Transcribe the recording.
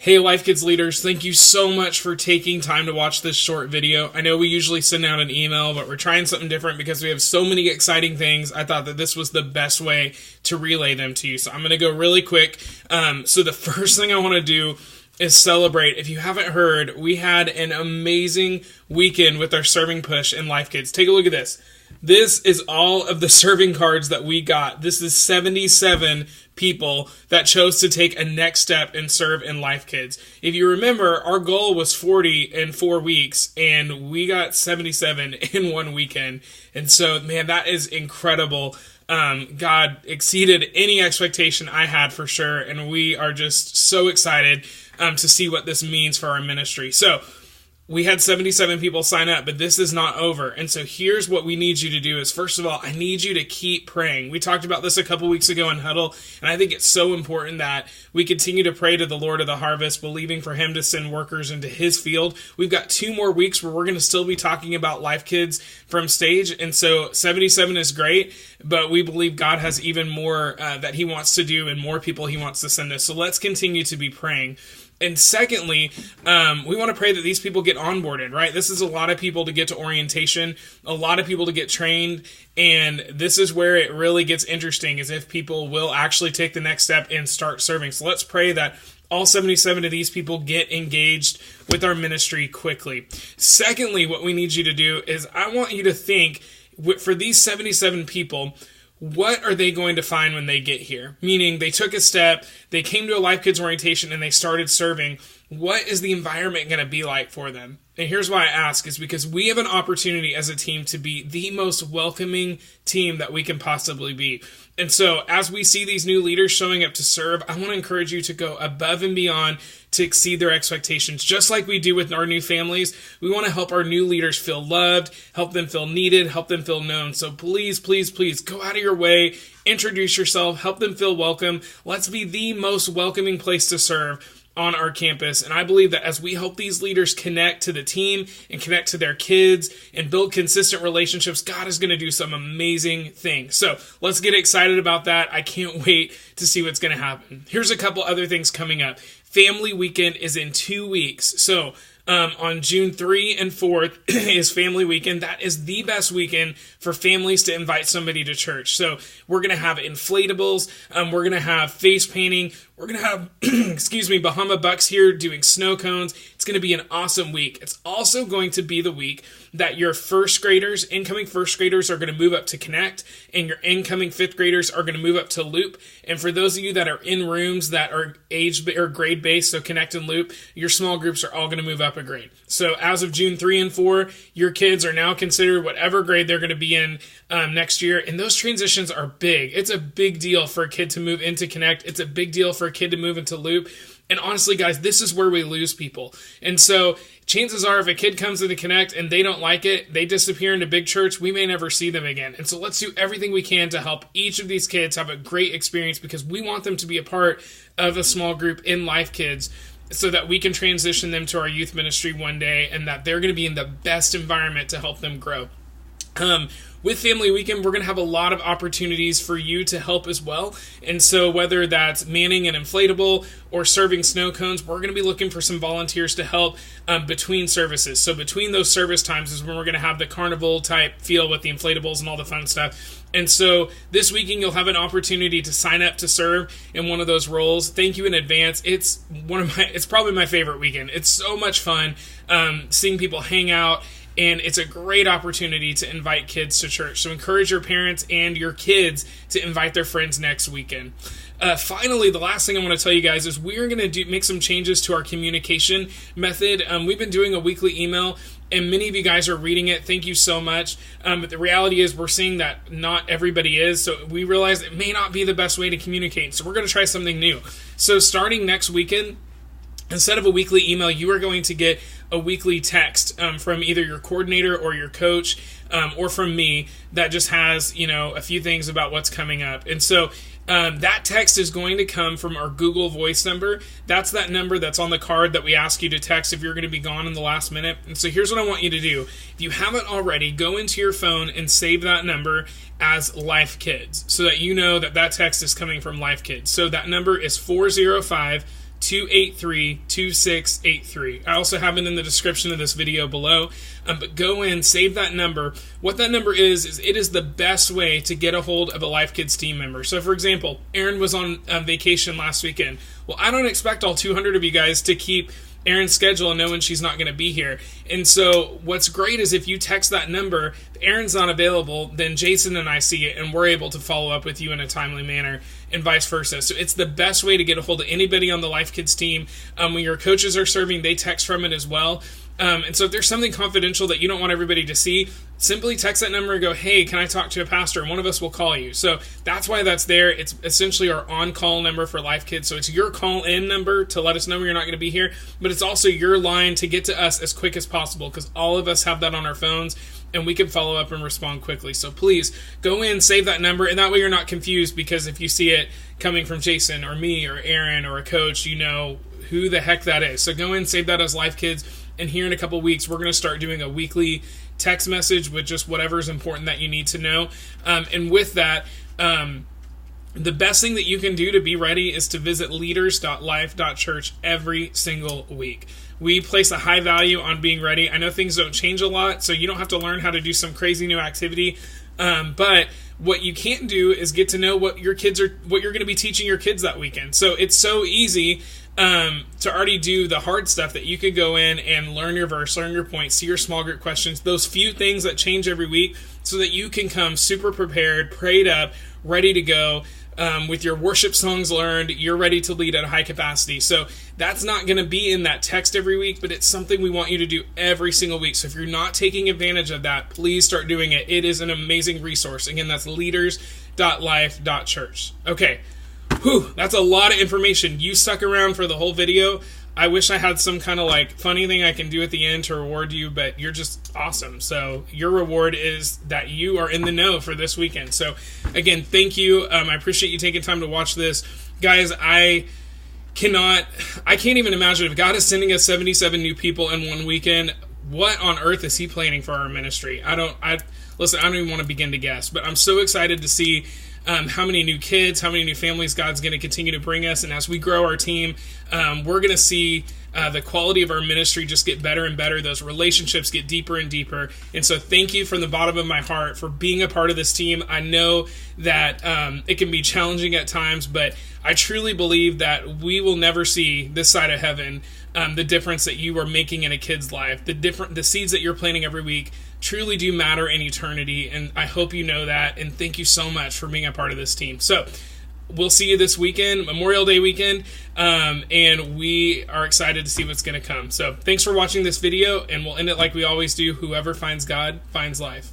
Hey LifeKids leaders, thank you so much for taking time to watch this short video. I know we usually send out an email, but we're trying something different because we have so many exciting things. I thought that this was the best way to relay them to you. So I'm going to go really quick. So the first thing I want to do is celebrate. If you haven't heard, we had an amazing weekend with our serving push in LifeKids. Take a look at this. This is all of the serving cards that we got. This is 77 people that chose to take a next step and serve in LifeKids. If you remember, our goal was 40 in 4 weeks, and we got 77 in 1 weekend. And so, man, that is incredible. God exceeded any expectation I had for sure, and we are just so excited to see what this means for our ministry. So, we had 77 people sign up, but this is not over. And so here's what we need you to do is, first of all, I need you to keep praying. We talked about this a couple weeks ago in Huddle, and I think it's so important that we continue to pray to the Lord of the harvest, believing for him to send workers into his field. We've got 2 more weeks where we're going to still be talking about LifeKids from stage. And so 77 is great, but we believe God has even more that he wants to do and more people he wants to send us. So let's continue to be praying. And secondly, we want to pray that these people get onboarded, right? This is a lot of people to get to orientation, a lot of people to get trained, and this is where it really gets interesting, is if people will actually take the next step and start serving. So let's pray that all 77 of these people get engaged with our ministry quickly. Secondly, what we need you to do is I want you to think, for these 77 people, what are they going to find when they get here? Meaning they took a step, they came to a LifeKids orientation, and they started serving. What is the environment going to be like for them? And here's why I ask, is because we have an opportunity as a team to be the most welcoming team that we can possibly be. And so as we see these new leaders showing up to serve, I want to encourage you to go above and beyond to exceed their expectations. Just like we do with our new families, we want to help our new leaders feel loved, help them feel needed, help them feel known. So please, please, please go out of your way, introduce yourself, help them feel welcome. Let's be the most welcoming place to serve on our campus. And I believe that as we help these leaders connect to the team and connect to their kids and build consistent relationships, God is going to do some amazing things. So let's get excited about that. I can't wait to see what's going to happen. Here's a couple other things coming up. Family Weekend is in 2 weeks. So on June 3 and 4th is Family Weekend. That is the best weekend for families to invite somebody to church. So we're going to have inflatables. We're going to have face painting. We're going to have, Bahama Bucks here doing snow cones. It's going to be an awesome week. It's also going to be the week that your incoming first graders are going to move up to Connect, and your incoming 5th graders are going to move up to Loop. And for those of you that are in rooms that are age or grade based, so Connect and Loop, your small groups are all going to move up a grade. So as of June 3 and 4, your kids are now considered whatever grade they're going to be in next year. And those transitions are big. It's a big deal for a kid to move into Connect. It's a big deal for a kid to move into Loop. And honestly, guys, this is where we lose people. And so chances are if a kid comes into Connect and they don't like it, they disappear into big church, we may never see them again. And so let's do everything we can to help each of these kids have a great experience, because we want them to be a part of a small group in LifeKids so that we can transition them to our youth ministry one day, and that they're going to be in the best environment to help them grow. With Family Weekend, we're going to have a lot of opportunities for you to help as well. And so whether that's manning an inflatable or serving snow cones, we're going to be looking for some volunteers to help between services. So between those service times is when we're going to have the carnival type feel with the inflatables and all the fun stuff. And so this weekend, you'll have an opportunity to sign up to serve in one of those roles. Thank you in advance. It's probably my favorite weekend. It's so much fun seeing people hang out. And it's a great opportunity to invite kids to church. So encourage your parents and your kids to invite their friends next weekend. Finally, the last thing I want to tell you guys is we're going to make some changes to our communication method. We've been doing a weekly email, and many of you guys are reading it. Thank you so much. But the reality is we're seeing that not everybody is. So we realize it may not be the best way to communicate. So we're going to try something new. So starting next weekend, instead of a weekly email, you are going to get a weekly text from either your coordinator or your coach or from me that just has, a few things about what's coming up. And so that text is going to come from our Google Voice number. That's that number that's on the card that we ask you to text if you're going to be gone in the last minute. And so here's what I want you to do. If you haven't already, go into your phone and save that number as LifeKids so that you know that text is coming from LifeKids. So that number is 405 283-2683. I also have it in the description of this video below. But go in, save that number. What that number is it is the best way to get a hold of a LifeKids team member. So, for example, Aaron was on vacation last weekend. Well, I don't expect all 200 of you guys to keep Erin's schedule and know when she's not going to be here. And so what's great is if you text that number, if Erin's not available, then Jason and I see it and we're able to follow up with you in a timely manner and vice versa. So it's the best way to get a hold of anybody on the LifeKids team. When your coaches are serving, they text from it as well. And so if there's something confidential that you don't want everybody to see, simply text that number and go, hey, can I talk to a pastor? And one of us will call you. So that's why that's there. It's essentially our on-call number for LifeKids. So it's your call-in number to let us know when you're not going to be here, but it's also your line to get to us as quick as possible because all of us have that on our phones and we can follow up and respond quickly. So please go in, save that number, and that way you're not confused because if you see it coming from Jason or me or Aaron or a coach, you know who the heck that is. So go in, save that as LifeKids. And here in a couple weeks, we're going to start doing a weekly text message with just whatever is important that you need to know. And with that, the best thing that you can do to be ready is to visit leaders.life.church every single week. We place a high value on being ready. I know things don't change a lot, so you don't have to learn how to do some crazy new activity. But what you can't do is get to know what you're going to be teaching your kids that weekend. So it's so easy to already do the hard stuff that you could go in and learn your verse, learn your point, see your small group questions, those few things that change every week so that you can come super prepared, prayed up, ready to go. With your worship songs learned, you're ready to lead at a high capacity. So that's not going to be in that text every week, but it's something we want you to do every single week. So if you're not taking advantage of that, please start doing it. It is an amazing resource. Again, that's leaders.life.church. Okay. Whew, that's a lot of information. You stuck around for the whole video. I wish I had some kind of funny thing I can do at the end to reward you, but you're just awesome. So your reward is that you are in the know for this weekend. So again, thank you. I appreciate you taking time to watch this. Guys, I can't even imagine if God is sending us 77 new people in one weekend, what on earth is he planning for our ministry? Listen, I don't even want to begin to guess, but I'm so excited to see how many new kids, how many new families God's going to continue to bring us. And as we grow our team, we're going to see the quality of our ministry just get better and better. Those relationships get deeper and deeper. And so thank you from the bottom of my heart for being a part of this team. I know that it can be challenging at times, but I truly believe that we will never see this side of heaven the difference that you are making in a kid's life. The seeds that you're planting every week truly do matter in eternity, and I hope you know that, and thank you so much for being a part of this team. So we'll see you this weekend, Memorial Day weekend, and we are excited to see what's going to come. So thanks for watching this video, and we'll end it like we always do. Whoever finds God finds life.